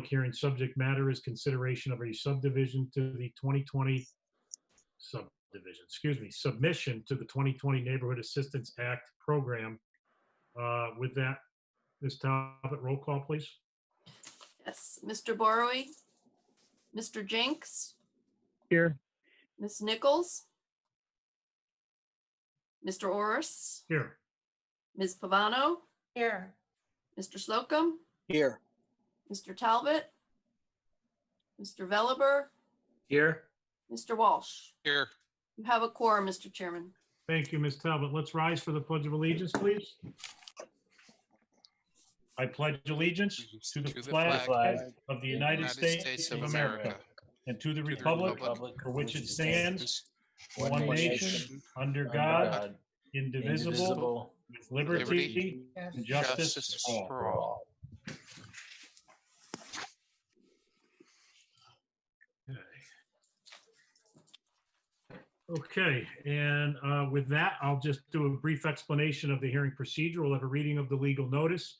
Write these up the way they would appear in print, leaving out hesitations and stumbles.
hearing subject matter is consideration of a subdivision to the 2020 submission to the 2020 Neighborhood Assistance Act program. With that, Ms. Talbot, roll call, please. Yes, Mr. Borrowy, Mr. Jenks, Here. Ms. Nichols, Mr. Orris, Here. Ms. Pavano, Here. Mr. Slocum, Here. Mr. Talbot, Mr. Veliber, Here. Mr. Walsh. Here. You have a quorum, Mr. Chairman. Thank you, Ms. Talbot. Let's rise for the Pledge of Allegiance, please. I pledge allegiance to the flag of the United States of America and to the republic for which it stands, one nation, under God, indivisible, with liberty and justice for all. Okay, and with that, I'll just do a brief explanation of the hearing procedure. We'll have a reading of the legal notice,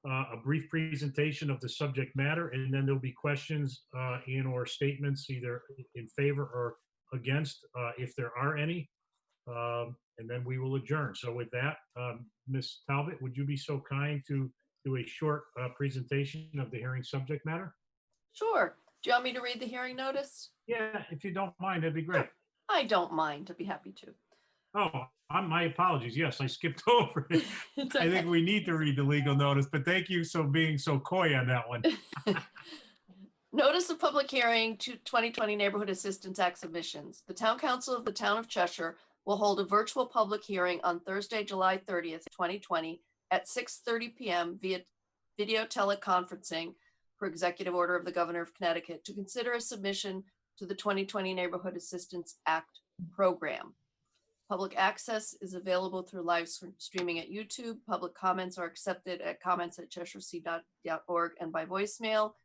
a brief presentation of the subject matter, and then there'll be questions and or statements either in favor or against, if there are any, and then we will adjourn. So with that, Ms. Talbot, would you be so kind to do a short presentation of the hearing subject matter? Sure. Do you want me to read the hearing notice? Yeah, if you don't mind, that'd be great. I don't mind. I'd be happy to. Oh, my apologies. Yes, I skipped over it. It's I okay. think we need to read the legal notice, but thank you for being so coy on that one. Notice of public hearing to 2020 Neighborhood Assistance Act submissions. The Town Council of the Town of Cheshire will hold a virtual public hearing on Thursday, July 30th, 2020 at 6:30 p.m. via video teleconferencing per executive order of the Governor of Connecticut to consider a submission to the 2020 Neighborhood Assistance Act program. Public access is available through live streaming at YouTube. Public comments are accepted at comments@cheshirec.org and by voicemail.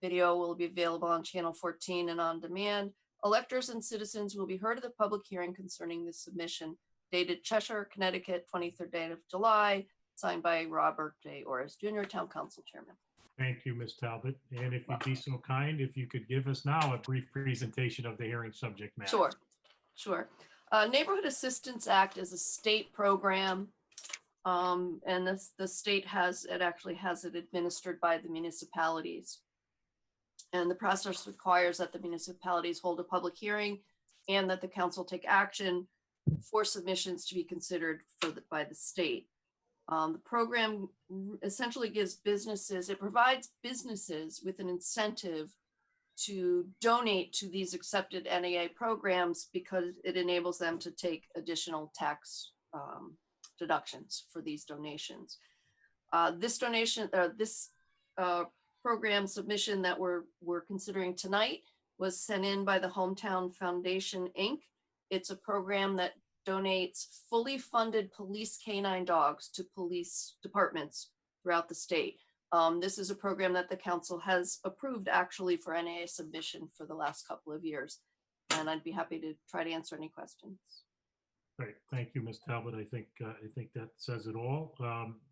Video will be available on channel 14 and on demand. Electors and citizens will be heard at the public hearing concerning this submission, dated Cheshire, Connecticut, 23rd day of July, signed by Robert J. Orris Jr., Town Council Chairman. Thank you, Ms. Talbot. And if you'd be so kind, if you could give us now a brief presentation of the hearing subject matter. Sure. Neighborhood Assistance Act is a state program, and the state actually has it administered by the municipalities. And the process requires that the municipalities hold a public hearing and that the council take action for submissions to be considered by the state. The program essentially provides businesses with an incentive to donate to these accepted NAA programs because it enables them to take additional tax deductions for these donations. This program submission that we're considering tonight was sent in by the Hometown Foundation, Inc. It's a program that donates fully funded police canine dogs to police departments throughout the state. This is a program that the council has approved actually for NAA submission for the last couple of years. And I'd be happy to try to answer any questions. Great, thank you, Ms. Talbot. I think that says it all.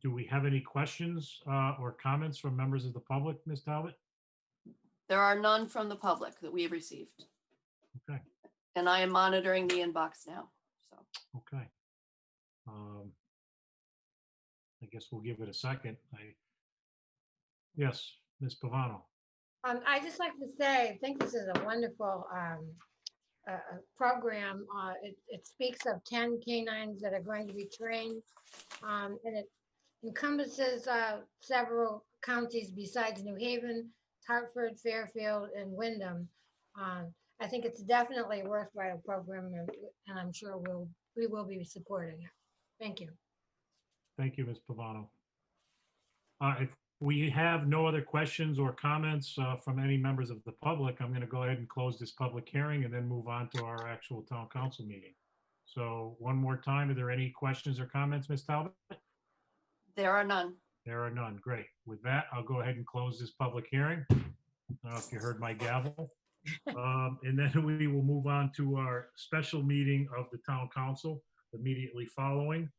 Do we have any questions or comments from members of the public, Ms. Talbot? There are none from the public that we have received. Okay. And I am monitoring the inbox now. So. Okay. I guess we'll give it a second. Yes, Ms. Pavano. I just like to say, I think this is a wonderful program. It speaks of 10 canines that are going to be trained, and it encompasses several counties besides New Haven, Hartford, Fairfield, and Wyndham. I think it's definitely a worthwhile program, and I'm sure we will be supporting it. Thank you. Thank you, Ms. Pavano. If we have no other questions or comments from any members of the public, I'm going to go ahead and close this public hearing and then move on to our actual town council meeting. So one more time, are there any questions or comments, Ms. Talbot? There are none. There are none. Great. With that, I'll go ahead and close this public hearing. I don't know if you heard my gavel. And then we will move on to our special meeting of the town council immediately following.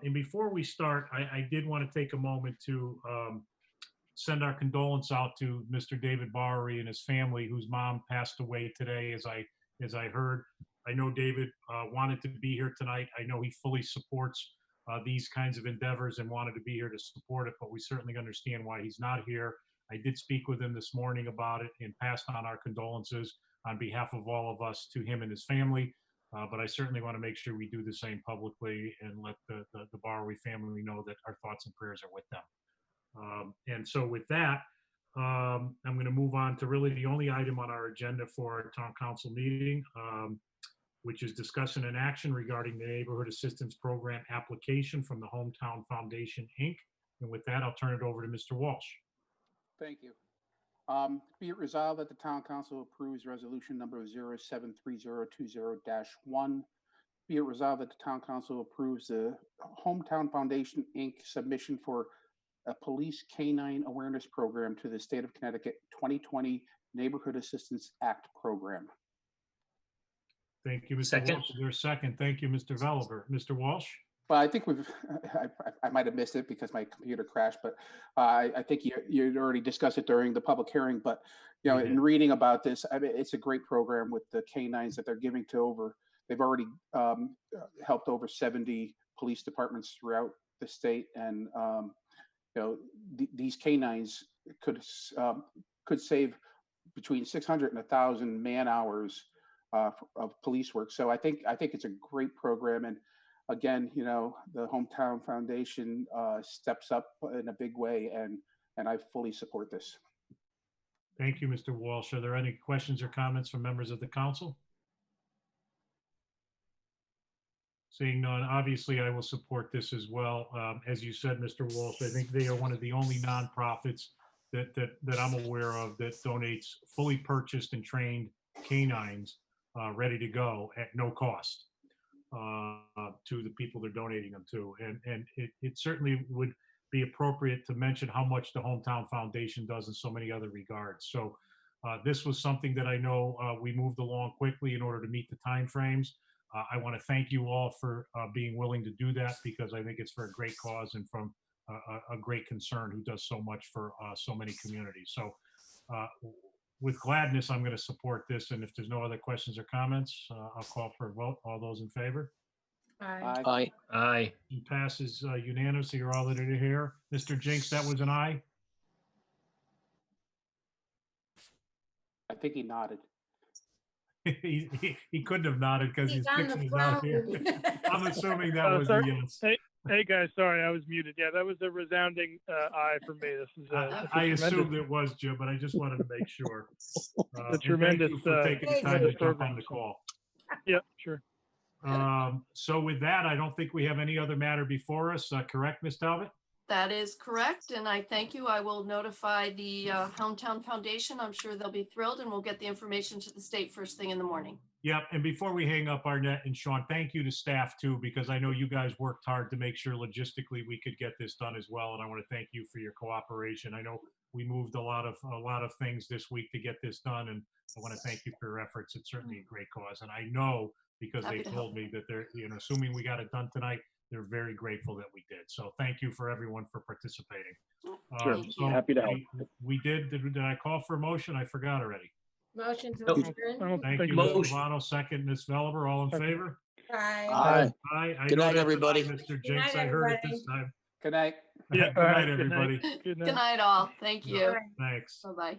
And before we start, I did want to take a moment to send our condolence out to Mr. David Bowery and his family, whose mom passed away today, as I heard. I know David wanted to be here tonight. I know he fully supports these kinds of endeavors and wanted to be here to support it, but we certainly understand why he's not here. I did speak with him this morning about it and passed on our condolences on behalf of all of us to him and his family. But I certainly want to make sure we do the same publicly and let the Bowery family know that our thoughts and prayers are with them. And so with that, I'm going to move on to really the only item on our agenda for our town council meeting, which is discussion and action regarding the Neighborhood Assistance Program application from the Hometown Foundation, Inc. And with that, I'll turn it over to Mr. Walsh. Thank you. Be it resolved that the town council approves resolution number 073020-1. Be it resolved that the town council approves the Hometown Foundation, Inc. submission for a police canine awareness program to the state of Connecticut 2020 Neighborhood Assistance Act program. Thank you, Mr. Second. Walsh. Is there a second? Thank you, Mr. Veliver. Mr. Walsh? Well, I think I might have missed it because my computer crashed, but I think you already discussed it during the public hearing. But, you know, We did. in reading about this, I mean, it's a great program with the canines that they're giving to they've already helped over 70 police departments throughout the state. And, you know, these canines could save between 600 and 1,000 man hours of police work. So I think it's a great program. And again, you know, the Hometown Foundation steps up in a big way, and I fully support this. Thank you, Mr. Walsh. Are there any questions or comments from members of the council? Seeing none, obviously I will support this as well. As you said, Mr. Walsh, I think they are one of the only nonprofits that I'm aware of that donates fully purchased and trained canines ready to go at no cost to the people they're donating them to. And it certainly would be appropriate to mention how much the Hometown Foundation does in so many other regards. So this was something that I know we moved along quickly in order to meet the timeframes. I want to thank you all for being willing to do that, because I think it's for a great cause and from a great concern who does so much for so many communities. So with gladness, I'm going to support this. And if there's no other questions or comments, I'll call for a vote. All those in favor? Aye. Aye. Aye. It passes unanimously. You're all that are here. Mr. Jinks, that was an aye? I think he nodded. He couldn't have nodded because his He's on the picture is out here. phone. I'm assuming that Oh, was a sorry. yes. Hey guys, sorry, I was muted. Yeah, that was a resounding aye for me. This is I assumed it was, Jim, but I just wanted to make sure. And thank tremendous, you for taking the time to tremendous jump on program. the call. Yep, sure. So with that, I don't think we have any other matter before us. Correct, Ms. Talbot? That is correct, and I thank you. I will notify the Hometown Foundation. I'm sure they'll be thrilled, and we'll get the information to the state first thing in the morning. Yep. And before we hang up, Arnett and Sean, thank you to staff too, because I know you guys worked hard to make sure logistically we could get this done as well. And I want to thank you for your cooperation. I know we moved a lot of things this week to get this done, and I want to thank you for your efforts. It's certainly a great cause. And I know, because Happy they to told me that they're, you know, assuming we got it done tonight, they're very grateful that we did. So thank you for everyone for participating. Sure. Thank So you. Happy to help. We did I call for a motion? I forgot already. Motion to Nope. adjourn. Thank you, Motion. Mr. Vano. Second, Ms. Veliver. All in Okay. favor? Aye. Aye. Aye. I Good know night, that's an aye, everybody. Mr. Jinx, night, I heard it everybody. this time. Good night. Yeah, Good all night, right, good night. everybody. Good Good night. night, all. Thank you. Thanks. Bye-bye.